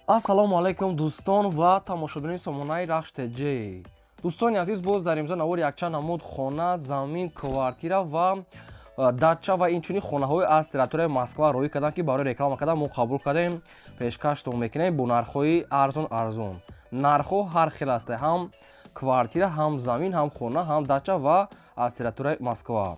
ассалому алайкум дӯстон ва тамошобини сомонаи Рахш ТЖ. Дӯстони азиз, боз дар имзо навори якчанд намуд хона, замин, квартира ва дача ва инчунин хонаҳои аз территорияи Москва роӣ кардам, ки барои реклама кардан мо қабул кардем, пешкаштон мекунем бо нархҳои арзон. Нархҳо ҳар хел аст, ҳам квартира, ҳам замин, ҳам хона, ҳам дача ва аз территорияи Москва.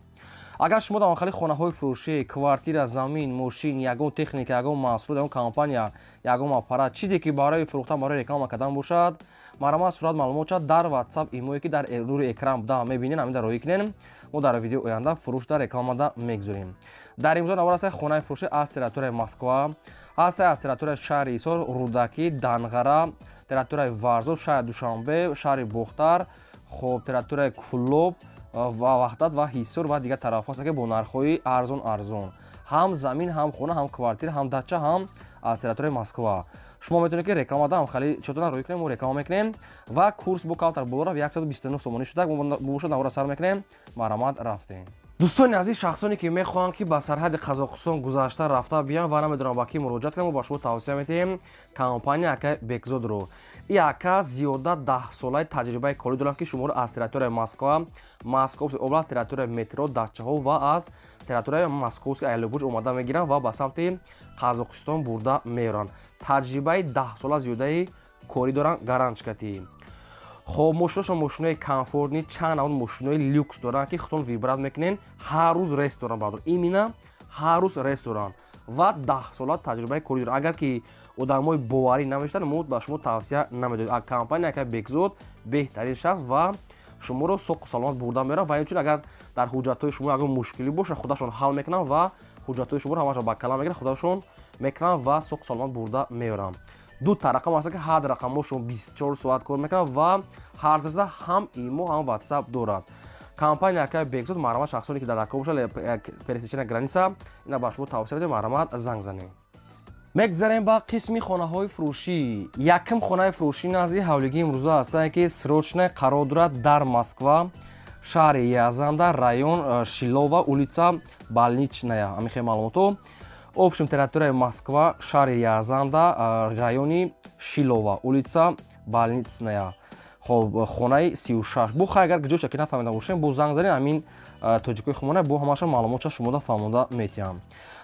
Агар шумо дар охали хонаҳои фурӯшӣ, квартира, замин, мошин, ягон техника, ягон маҳсулот, ягон компания, ягон аппарат, чизе ки барои фурӯхтан, барои реклама кардан бошад, маромад сурат маълумот дар WhatsApp имое ки дар нури экран буда мебинед, ҳамин роӣ кунед. Мо дар видео оянда фурӯшда рекламада мегузорем. Дар имзо навор аст хонаи фурӯшӣ аз территорияи Москва, аст аз территорияи шаҳри Ҳисор, Рудаки, Данғара, территорияи Варзор, шаҳри Душанбе, шаҳри Бухтар, хоб территорияи Куллоб ва Ваҳдат ва Ҳисор ва дигар тарафҳо аст ки бо нархҳои арзон. Ҳам замин, ҳам хона, ҳам квартира, ҳам дача, ҳам аз территорияи Москва. Шумо метавонед ки рекламада ҳамхали чотона роӣ кунем, мо реклама мекунем ва курс бо калтар болора 129 сомонӣ шуда бошад, навора сар мекунем, маромад рафтем. дӯстони азиз, шахсоне ки мехоҳанд ки ба сарҳади Қазоқистон гузашта рафта биям ва намедонам ба ки муроҷиат кунам, мо ба шумо тавсия метаҳем компания Ака Бекзодро. И Ака зиёда 10 солаи таҷрибаи корӣ доранд, ки шуморо аз территорияи Москва, Московская област, территорияи метро, дачаҳо ва аз территорияи Московский аялбурҷ омада мегиранд ва ба самти Қазоқистон бурда меоранд. Таҷрибаи 10 сола зиёдаи корӣ доранд, гарантикатӣ. хоб мошинашон мошинои комфортни, чанд навъ мошинои люкс доранд, ки худтон вибрат мекунен, ҳар рӯз рест доранд, бардор имина ҳар рӯз рест доранд ва 10 сола таҷрибаи корӣ доранд. Агар ки одамои боварӣ намештанд, мо ба шумо тавсия намедодем. Компания Ака Бекзод беҳтарин шахс ва шуморо соқу саломат бурда меоранд ва инчунин агар дар ҳуҷҷатҳои шумо ягон мушкилӣ боша, худашон ҳал мекунанд ва ҳуҷҷатҳои шуморо ҳамаашон ба калом мегиранд, худашон мекунанд ва соқу саломат бурда меоранд. ду та рақам аст ки ҳар рақамошон 24 соат кор мекунад ва ҳар дазда ҳам имо, ҳам WhatsApp дорад. Компания Ака Бекзод маромад шахсоне ки дар Ака бошад, пересечена граница, ина ба шумо тавсия медиҳем, маромад занг занед. мегзарем ба қисми хонаҳои фурӯшӣ. Якм хонаи фурӯшӣ назди ҳавлигии имрӯза ҳастанд, ки срочно қарор дорад дар Москва, шаҳри Язанда, район Шилова, улица Больничная. Ҳамин хел маълумото. Общем территорияи Москва, шаҳри Язанда, райони Шилова, улица Больничная. Хоб хонаи 36. Бо хай агар ҷоша ки нафаҳмида бошем, бо занг занед, ҳамин тоҷикои хумона бо ҳамаашон маълумотша шумода фаҳмода метиҳам.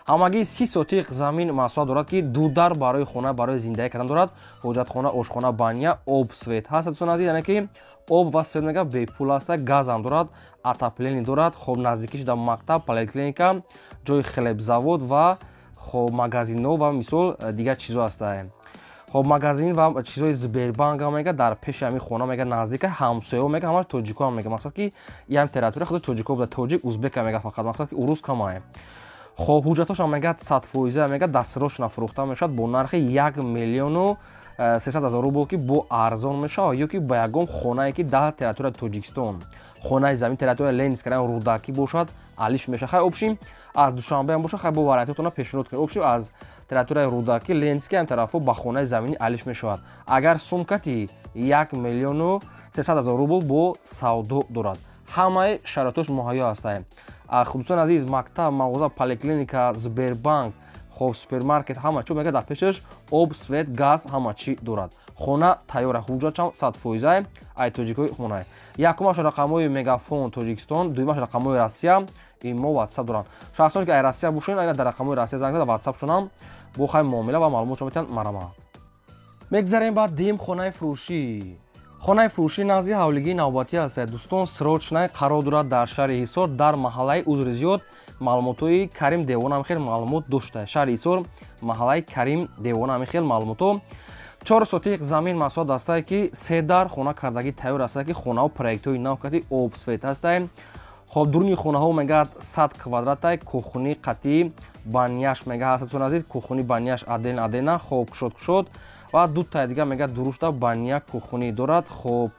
ҳамагӣ 30 сотиқ замин маҳсулот дорад, ки дудар барои хона, барои зиндагӣ кардан дорад. ҳоҷатхона, ошхона, баня, об, свет ҳаст. дӯстон азиз, яъне ки об ва свет мега бепул аст, газам дорад, отопление дорад, хоб наздикиш дар мактаб, поликлиника, ҷои хлебзавод ва хоб магазинҳо ва мисол дигар чизо ҳастанд. хоб магазин ва чизои Сбербанк мега дар пеши ҳамин хона мега наздика, ҳамсояҳо мега, ҳамаш тоҷико мега. Мақсад ки ям территория худи тоҷико буда, тоҷик, узбека мега фақат, мақсад ки урус камае. хоб ҳуҷҷатҳошон мега 100% мега дастсрочно фурӯхта мешавад бо нархи 1 миллиону 300 000 рубл, ки бо арзон мешавад, ё ки ба ягон хонае ки дар территорияи Тоҷикистон, хонаи замин территорияи Ленинский район Рудаки бошад, алиш мешавад. хай обшим аз Душанбе ҳам бошад, хай бо вариантотона пешниҳод кунед. обшим аз территорияи Рудаки, Ленинский ҳам тарафо ба хонаи замини алиш мешавад. Агар сумкати 1 миллиону 300 000 рубл бо савдо дорад. ҳамаи шароитош муҳайё ҳастанд. дӯстон азиз, мактаб, мағоза, поликлиника, Сбербанк, хоб супермаркет, ҳама чӣ мега дар пешаш об, свет, газ, ҳама чӣ дорад. хона тайёра, ҳуҷҷатшам 100%. ай тоҷикои хона. Якумаш рақамҳои Мегафон Тоҷикистон, дуюмаш рақамҳои Россия, имо WhatsApp доранд. шахсоне ки ай Россия бошед, ай дар рақамҳои Россия занг зада, WhatsApp шунам, бо хай муомила ва маълумотшон метавонанд маромад. мегзарем ба дим хонаи фурӯшӣ. хонаи фурӯшӣ назди ҳавлигии навбатӣ аст. дӯстон, срочно қарор дорад дар шаҳри Ҳисор, дар маҳаллаи Узризёд. маълумотои Карим Девона ҳамин хел маълумот дошта. шаҳри Ҳисор, маҳаллаи Карим Девона ҳамин хел маълумото. 4 сотиқ замин маҳсулот ҳастанд, ки 3 дар хона кардагӣ тайёр ҳастанд, ки хонаҳо проектҳои навкати об, свет ҳастанд. хоб дуруни хонаҳо мегӯяд 100 квадратай, кухни қатъӣ, баняш мега ҳаст. дӯстон азиз, кухни баняш адена, хоб кушод ва ду та дига мегӯяд дурушта баня кухни дорад. хоб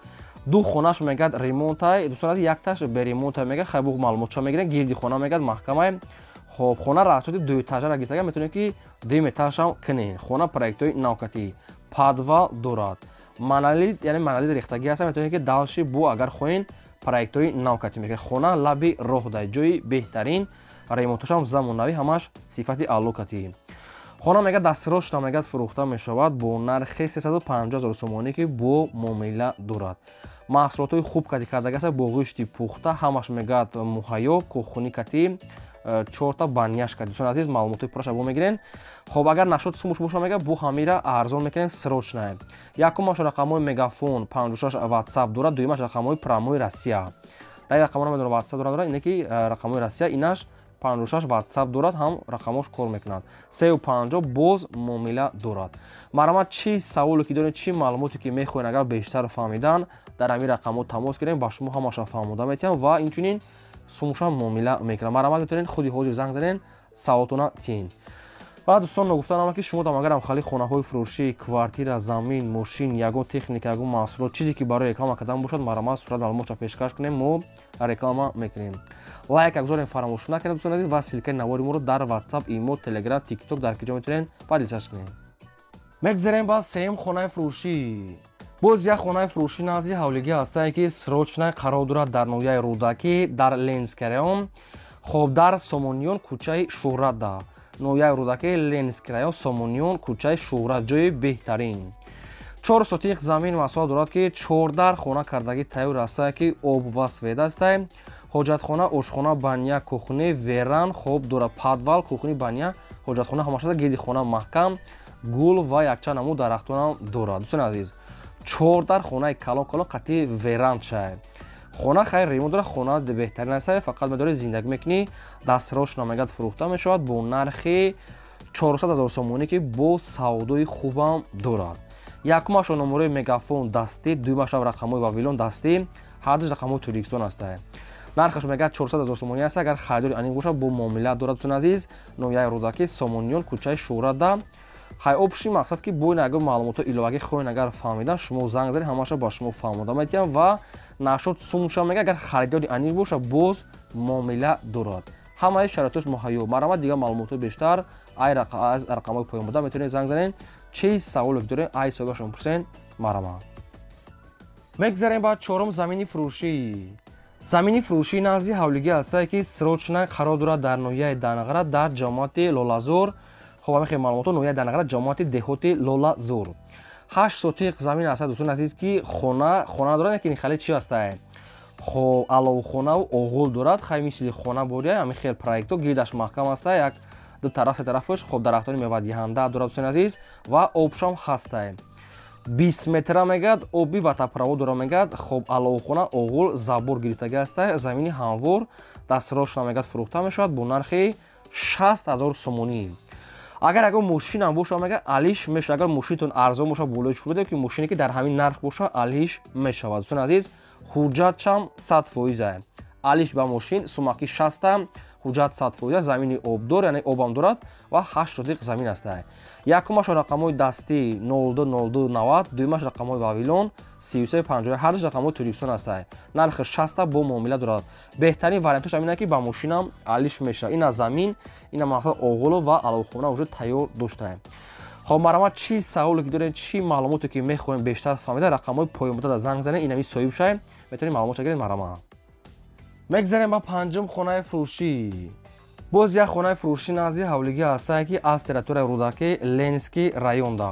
ду хонаш мегӯяд ремонтай, дӯстон азиз, якташ беремонтай мега, хай бо маълумотша мегирем, гирди хона мегӯяд маҳкамай. хоб хона расчёти 2 этажара гирсага метавонед ки 2 этажам кунед. хона проектҳои навкатӣ, подвал дорад. монолит, яъне монолит рехтагӣ ҳаст, метавонед ки далши бо агар хоҳед проектҳои навкатӣ мекунед. хона лаби роҳ дар ҷои беҳтарин, ремонташам замонавӣ, ҳамаш сифати аъло катӣ. хона мега дастирошта мега фурӯхта мешавад бо нархи 350 000 сомонӣ ки бо муомила дорад. маҳсулотҳои хуб кати кардагааст бо гӯшти пухта ҳамаш мегад муҳайё кӯхунӣ кати 4 баняш кати. Дӯстони азиз, маълумотои пурраша бо мегирен. Хоб агар нашод сумуш боша мега бо ҳамира арзон мекунем срочное. Якумаш рақамҳои мегафон 56 WhatsApp дорад, дуюмаш рақамҳои промои Россия. дар рақамҳо намедонам WhatsApp дорад, ине ки рақамҳои Россия инаш 56 WhatsApp дорад, ҳам рақамош кор мекунад. 350 боз муомила дорад. Марҳамат, чӣ саволе ки доред, чӣ маълумоте ки мехоҳед агар бештар фаҳмидан дар ҳамин рақамҳо тамос гирем, ба шумо ҳамаша фаҳмода метиҳам ва инчунин сумуша муомила мекунам. Марҳамат, метавонед худи ҳозир занг занен, саволатона тиҳин. ва дӯстон нагуфтанам ки шумо там агарам хали хонаҳои фурӯшӣ, квартира, замин, мошин, ягон техника, ягон маҳсулот, чизе ки барои реклама кардан бошад, марҳамат сурат маълумотро пешкаш кунем, мо реклама мекунем. Лайк гузорем фаромӯш накунед дӯстони азиз ва силкаи навори моро дар WhatsApp, имо, Telegram, TikTok дар ки ҷо метавонед подилчасп кунем. мегзарем ба сеюм хонаи фурӯшӣ. боз як хонаи фурӯшӣ назди ҳавлигӣ ҳастае ки срочна қарор дорад дар ноҳияи Рӯдакӣ дар Ленинский район, хоб дар Сомониён, кӯчаи Шӯҳрат да. ноҳияи Рӯдакӣ, Ленинский район, Сомониён, кӯчаи Шӯҳрат, ҷои беҳтарин. 4 сотиқ замин масоҳат дорад ки 4 хона кардагӣ тайёр ҳастае ки об ва свет астае. ҳоҷатхона, ошхона, баня, кухня, веран хоб дорад. Подвал, кухня, баня, ҳоҷатхона ҳамаш аст. гирди хона маҳкам, гул ва якчанд намуд дарахтонам дорад. дӯстони азиз, 4 хонаи калон қатъи веранд шай. хона хайр ремонт дорад, хона беҳтарин аст, фақат медори зиндагӣ мекунӣ. дастирош намегад фурӯхта мешавад бо нархи 400 000 сомонӣ ки бо савдои хубам дорад. якумаш номерои мегафон дастӣ, дуюмашам рақамҳои вавилон дастӣ, ҳардуш рақамҳои Тоҷикистон астае. нархаш мегад 400 000 сомонӣ аст. агар харидори анин боша бо муомила дорад. дӯстони азиз, ноҳияи Рӯдакӣ, Сомониён, кӯчаи Шӯҳрат да. хай обши мақсад ки бо ягон маълумото иловагӣ хоҳед агар фаҳмидан, шумо занг занед, ҳамаша ба шумо фаҳмода метиҳам ва нашод сумуша мега агар харидори анин боша боз муомила дорад. ҳамаи шароитош муҳайё. марҳамат, дигар маълумотои бештар аз рақамҳои поёнбурда метавонед занг занед. чӣ саволе ки доред ай соҳибашон пурсен. марҳамат. мегзарем ба чорум замини фурӯшӣ. замини фурӯшӣ назди ҳавлигӣ ҳастае ки срочна қарор дорад дар ноҳияи Данғара дар ҷамоати Лолазор. хоб ҳамин маълумото ноҳияи Данғара ҷамоати деҳоти Лолазор. 8 сотиқ замин аст дӯстони азиз ки хона дорад, ки хали чӣ астае. аловхонаву оғул дорад, хай мисли хона бория, ҳамин хел проекто гирдаш маҳкам астае, як ду тараф се тарафаш хоб дарахтони мевадиҳанда дорад дӯстони азиз ва обшам ҳастае. 20 метра мегад, оби ватапровод дора мегад, хоб аловхона, оғул, забор гирифтагӣ астае, замини ҳамвор, дастирош намегад фурӯхта мешавад бо нархи 60 000 сомонӣ. агар ягон мошинам боша мега алиш мешавад. агар мошинтон арзон боша болои шур бедем ки мошине ки дар ҳамин нарх боша алиш мешавад. дӯстони азиз, ҳуҷҷатшам 100%. алиш ба мошин сумаки 60, ҳуҷҷат 100%, замини обдор, яъне обам дорад ва 8 сотиқ замин астае. якумаш рақамҳои дастӣ 020290, дуюмаш рақамҳои вавилон 3350, ҳардуш рақамҳои Тоҷикистон астае. нархи 60 бо муомила дорад. беҳтарин вариантош амина ки ба мошинам алиш мешавад. ина замин, ина мақсад оғуло ва аловхона уже тайёр доштае. хоб марҳамат, чӣ саволе ки доред, чӣ маълумоте ки мехоҳем бештар фаҳмида, рақамҳои поёнбурда занг занед, инами соҳиб шай, метавонед маълумотро гиред. марҳамат. мегзарем ба панҷум хонаи фурӯшӣ. боз як хонаи фурӯшӣ назди ҳавлигӣ ҳастае ки аз территорияи Рӯдакӣ, Ленинский район да.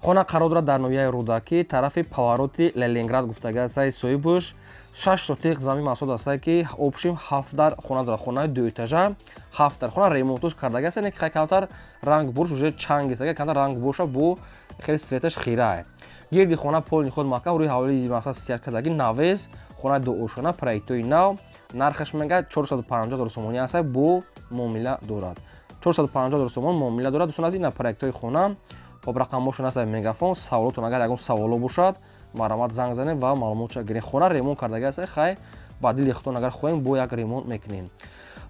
хона қарор дорад дар ноҳияи Рӯдакӣ, тарафи повороти Ленинград гуфтагӣ астае. соҳибуш 6 сотиқ замин маҳсулот астае ки обшим 7 дар хона дорад. хонаи дуэтажа 7 дар хона ремонтош кардагӣ астае, ки камтар ранг бурш уже чанг гирифтагӣ, камтар ранг боша бо хеле светаш хирае. гирди хона полни худ маҳкам, рӯи ҳавлии мақсад сият кардагӣ навес, хонаи дуошона, проектои нав. нархаш мегад 450 000 сомонӣ астае, бо муомила дорад. 450 000 сомон муомила дорад. дӯстон азиз, ина проектои хона. хоб рақамошон астае мегафон. саволотон агар ягон саволо бошад, марҳамат занг занед ва маълумотро гиред. хона ремонт кардагӣ астае, хай ба дили худтон агар хоҳем бо як ремонт мекунем.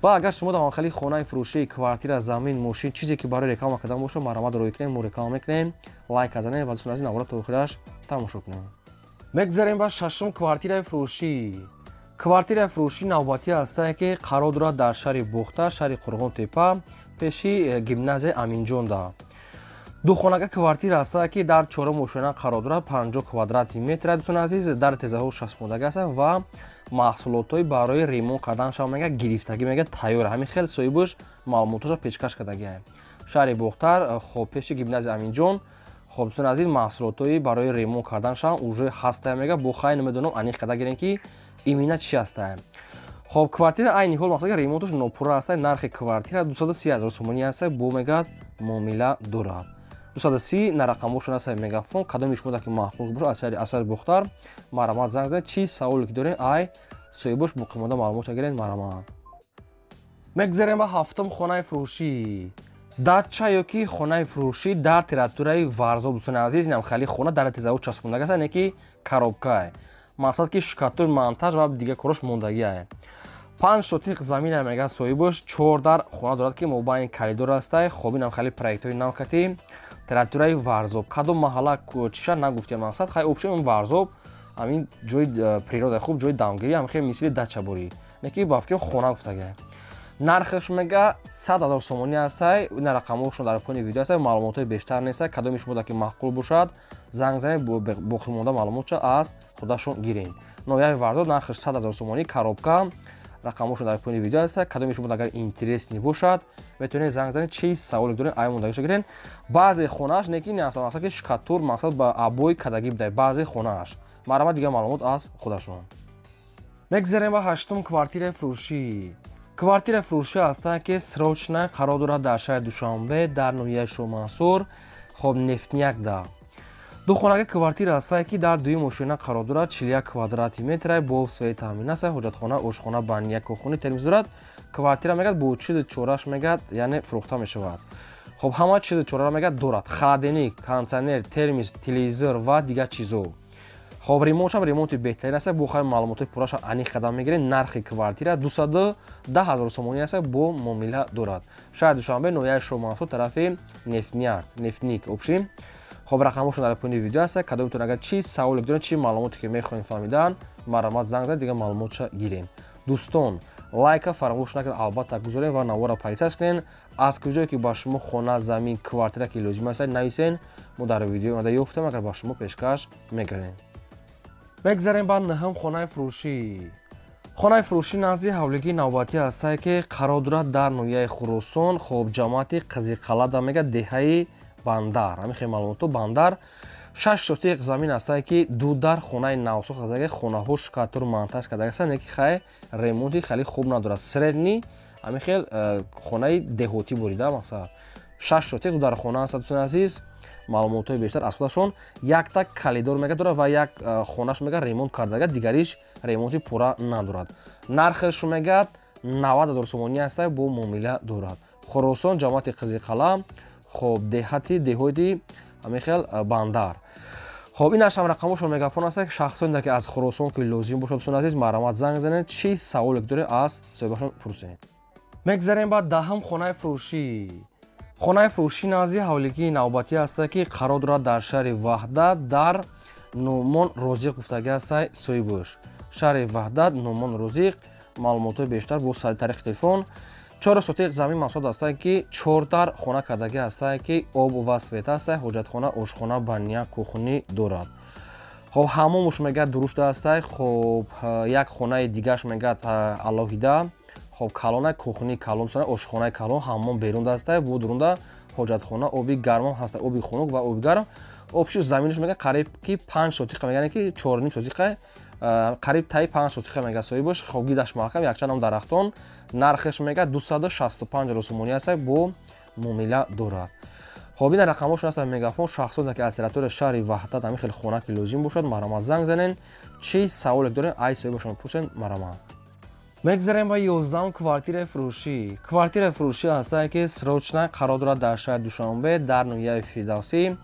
ва агар шумо дар хали хонаи фурӯшӣ, квартира, замин, мошин, чизе ки барои реклама кардан боша, марҳамат рӯй кунем, мо реклама мекунем. лайк занед ва дӯстон азиз, навора то охираш тамошо кунем. мегзарем ба шашум квартираи фурӯшӣ. квартираи фурӯшӣ навбатӣ астае ки қарор дорад дар шаҳри Бухта, шаҳри Қурғонтепа, пеши гимназияи Аминҷон да. духонага квартира астае ки дар 4 ошона қарор дорад, 50 квадрати метр. дӯстон азиз, дар тезаҳо шасмодагӣ астае ва маҳсулотҳои барои ремонт карданшава мега гирифтагӣ мега тайёр. ҳамин хел соҳибуш маълумотошро пешкаш кардагӣ. шаҳри Бухтар. хоб пеши гимназия Аминҷон. хоб дӯстон азиз, маҳсулотҳои барои ремонт карданшан уже ҳастая мега бо хай намедонам аниқ када гирем ки имина чӣ ҳастая. хоб квартира айни ҳол мақсад ремонташ нопурра ҳастая. нархи квартира 230 000 сомонӣ ҳастая. бо мегад муомила дорад. 230 на рақамошон ҳастая мегафон. кадоми шумо ки маҳқул боша асари Бухтар марамат занг занед. чӣ саволе ки дорем ай соҳибош боқимонда маълумота гиред марамат. мегзарем ба ҳафтум хонаи фурӯшӣ. дача ёки хонаи фурӯшӣ дар территорияи Варзоб. дӯстони азиз, ням хали хона дар тезавуд часпондага аст, не ки коробка. мақсад ки шкатур монтаж ва дигар корош мондагия. 5 сотиқ замина мега соҳибош 4 дар хона дорад ки мобайни коридор аста. хоб инам хали проектҳои навкати территорияи Варзоб. кадом маҳалла чиша нагуфтем мақсад хай обшем Варзоб ҳамин ҷои природа хуб, ҷои дамгирӣ ҳам хеле мисли дача борӣ, не ки ба фикрем хона гуфтага. нархаш мега 100 000 сомонӣ ҳастай. ина рақамошон дар поини видео ҳастай. маълумотҳои бештар нестай. кадоми шумо ки маҳқул бошад занг занед боқимонда маълумотша аз худашон гирен. ноҳияи Варзоб нархаш 100 000 сомонӣ коробка. рақамошон дар поини видео ҳастай. кадоми шумо агар интересни бошад метавонед занг занед. чӣ саволе доред ай мондагиша гирен. баъзе хонааш не ки не аст мақсад ки шкатур мақсад ба абои кадагӣ бидаед. баъзе хонааш марамат дигар маълумот аз худашон. мегзарем ба ҳаштум квартираи фурӯшӣ. квартираи фурӯшӣ ҳастае ки срочна қарор дорад дар шаҳри Душанбе дар ноҳияи Шоҳмансур. хоб нефтняк да. духонаги квартира ҳастае ки дар дуюм ошина қарор дорад. 41 квадрати метра бо свет таъмин аст. ҳоҷатхона, ошхона, баня, кухони термиз дорад. квартира мегад бо чизи чораш мегад, яъне фурӯхта мешавад. хоб ҳама чизи чорара мегад дорад. холодильник, кондитсионер, термиз, телевизор ва дигар чизо. хоб ремонтшам ремонти беҳтарин аст. бо хай маълумоти пурраша аниқ қадам мегирем. нархи квартира 210 000 сомонӣ аст. бо муомила дорад. шаҳри Душанбе, ноҳияи Шоҳмансур, тарафи нефтник обшим. хоб рақамошон дар поини видео аст. кадом метавонед агар чӣ саволе доред, чӣ маълумоте ки мехоҳем фаҳмидан марамат занг занед, дигар маълумотша гирем. дӯстон, лайка фаромӯш накунед, албатта гузоред ва навора полисияш кунед. аз куҷое ки ба шумо хона, замин, квартира ки лозим аст нависен. мо дар видеои омада ёфтем, агар ба шумо пешкаш мекунем. мегзарем ба наҳум хонаи фурӯшӣ. хонаи фурӯшӣ назди ҳавлигии навбатӣ ҳастае ки қарор дорад дар ноҳияи Хуросон. хоб ҷамоати Қызиқалада мегӯяд деҳаи Бандар. ҳамин хеле маълумото Бандар. 6 сотиқ замин ҳастае ки ду дар хонаи навсохт ҳастае. хонаҳо шкатур монтаж кардаги ҳастанд, не ки хай ремонти хеле хуб надорад. средни ҳамин хел хонаи деҳотӣ борида мақсад. 6 сотиқ ду дар хона ҳастад. дӯстони азиз, маълумотҳои бештар аз худашон. якта калидор мега дорад ва як хонаш мега ремонт кардага, дигариш ремонти пурра надорад. нархаш мегад 90 000 сомонӣ ҳастае. бо муомила дорад. Хуросон, ҷамоати Қызиқала. хоб деҳоти ҳамин хел Бандар. хоб инаш ҳам рақамошон мегафон аст. шахсоне ки аз Хуросон ки лозим бошад, дӯстони азиз, марамат занг занед. чӣ саволе ки доред аз соҳибашон пурсед. мегзарем ба даҳум хонаи фурӯшӣ. хонаи фурӯшӣ назди ҳавлигии навбатӣ ҳастае ки қарор дорад дар шаҳри Ваҳдат дар Нӯмон Розиқ гуфтагӣ ҳастае соҳибош. шаҳри Ваҳдат, Нӯмон Розиқ. маълумотҳои бештар бо тариқи телефон. 4 сотиқ замин маҳсулот ҳастае ки 4 дар хона кардагӣ ҳастае ки об ва свет ҳастае. ҳоҷатхона, ошхона, баня, кухонӣ дорад. хоб ҳамомуш мегӯяд дурушта ҳастае. хоб як хонаи дигараш мегӯяд алоҳида. хоб калона, кухони калон, ошхонаи калон, ҳаммом берунда ҳастае. бо дурунда ҳоҷатхона, оби гармам ҳастае. оби хунук ва оби гарм. обши заминаш мегӯяд қариб ки 5 сотиқа мегӯяд ки 4,5 сотиқа қариб таи 5 сотиқа мега соҳибош. хоб гидаш маҳкам, якчандам дарахтон. нархаш мега 265 000 сомонӣ ҳастае. бо муомила дорад. хоб ина рақамошон ҳастанд мегафон. шахсоне ки аз территорияи шаҳри Ваҳдат ҳамин хеле хона ки лозим бошад марамат занг занен. чӣ саволе доред ай соҳибашон пурсен марамат. мегзарем ба 11 квартираи фурӯшӣ. квартираи фурӯшӣ ҳастае ки срочна қарор дорад дар шаҳри Душанбе дар ноҳияи Фирдавсӣ.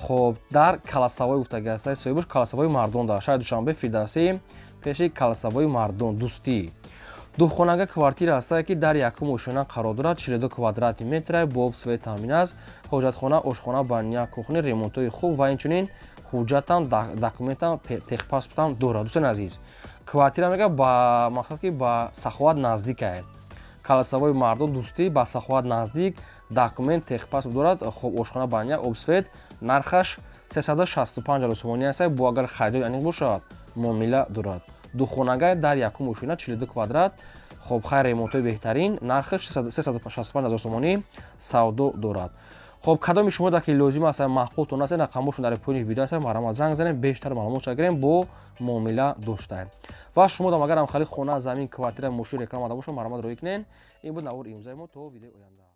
хоб дар Каласавой гуфтагӣ ҳастае соҳибош. Каласавои Мардон дар шаҳри Душанбе, Фирдавсӣ, пеши Каласавои Мардон, Дӯстӣ. духонага квартира ҳастае ки дар якум ошина қарор дорад. 42 квадрати метра бо свет таъмин аст. ҳоҷатхона, ошхона, баня, кухони, ремонтҳои хуб ва инчунин ҳуҷҷатам, документам, техпаспортам дорад. дӯстони азиз, квартира мега ба мақсад ки ба Саховат наздик аст. Каласавои Мардон, Дӯстӣ, ба Саховат наздик. документ, техпаспорт дорад. хоб ошхона, баня, обсвет. нархаш 365 000 сомонӣ аст. бо агар харидори аниқ бошад муомила дорад. духонага дар якум ошина 42 квадрат. خب خیر ремонтои беҳтарин нархаш 365000 сомонӣ савдо дорад. خب کدام شما در که لازم است محققتون است نه خاموشون در پایین ویدیو است مرا زنگ زنید بیشتر معلومات بگیریم با معامله داشته و شما هم اگر هم خرید خانه زمین کوارتر مشهور کلام داشته مرا روی کنین این بود نور امضای ما تو ویدیو آینده